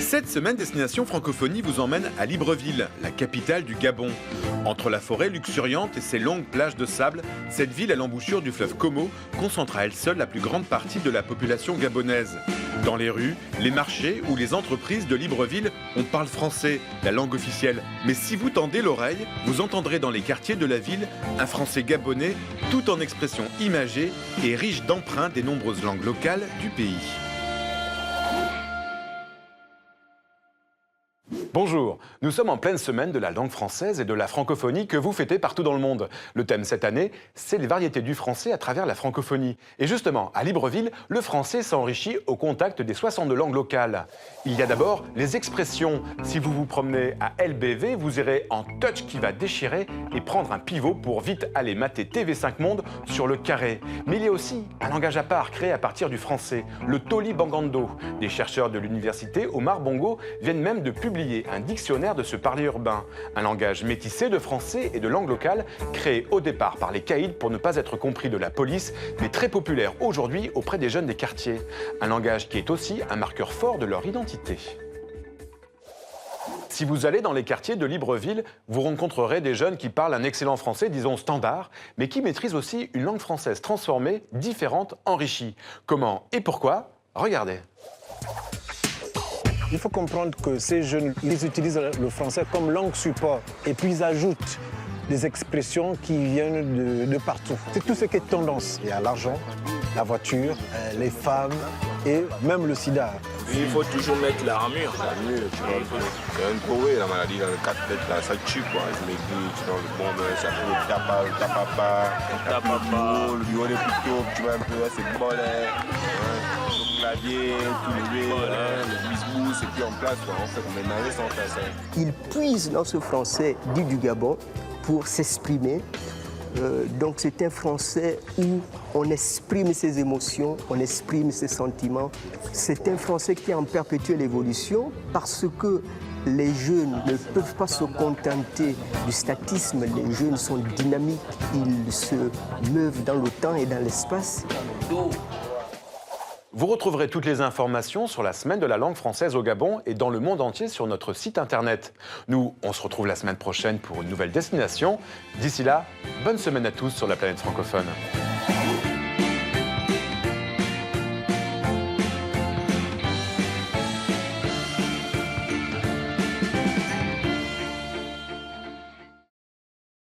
Cette semaine, Destination Francophonie vous emmène à Libreville, la capitale du Gabon. Entre la forêt luxuriante et ses longues plages de sable, cette ville à l'embouchure du fleuve Como concentre à elle seule la plus grande partie de la population gabonaise. Dans les rues, les marchés ou les entreprises de Libreville, on parle français, la langue officielle. Mais si vous tendez l'oreille, vous entendrez dans les quartiers de la ville un français gabonais tout en expressions imagées et riche d'emprunts des nombreuses langues locales du pays. Bonjour, nous sommes en pleine semaine de la langue française et de la francophonie que vous fêtez partout dans le monde. Le thème cette année, c'est les variétés du français à travers la francophonie. Et justement, à Libreville, le français s'enrichit au contact des 62 langues locales. Il y a d'abord les expressions. Si vous vous promenez à LBV, vous irez en touch qui va déchirer et prendre un pivot pour vite aller mater TV5 Monde sur le carré. Mais il y a aussi un langage à part créé à partir du français, le Toli Bangando. Des chercheurs de l'université Omar Bongo viennent même de publier un dictionnaire de ce parler urbain, un langage métissé de français et de langue locale, créé au départ par les caïds pour ne pas être compris de la police, mais très populaire aujourd'hui auprès des jeunes des quartiers. Un langage qui est aussi un marqueur fort de leur identité. Si vous allez dans les quartiers de Libreville, vous rencontrerez des jeunes qui parlent un excellent français, disons standard, mais qui maîtrisent aussi une langue française transformée, différente, enrichie. Comment et pourquoi? Regardez. Il faut comprendre que ces jeunes, ils utilisent le français comme langue support et puis ils ajoutent des expressions qui viennent de partout. C'est tout ce qui est tendance. Il y a l'argent, la voiture, les femmes et même le sida. Il faut toujours mettre l'armure. L'armure, tu vois, c'est un trouvé la maladie dans le 4 têtes là, ça tue quoi. Je me dis, tu vois, le bon, ça fait le tapapa, le bureau des couteaux, tu vois un peu, c'est bon, le clavier, tout le bisbous, c'est plus en place quoi. En fait, on est navré sans faire ça. Il puise dans ce français dit du Gabon pour s'exprimer. Donc c'est un français où on exprime ses émotions, on exprime ses sentiments. C'est un français qui est en perpétuelle évolution parce que les jeunes ne peuvent pas se contenter du statisme. Les jeunes sont dynamiques, ils se meuvent dans le temps et dans l'espace. Vous retrouverez toutes les informations sur la semaine de la langue française au Gabon et dans le monde entier sur notre site internet. Nous, on se retrouve la semaine prochaine pour une nouvelle destination. D'ici là, bonne semaine à tous sur la planète francophone.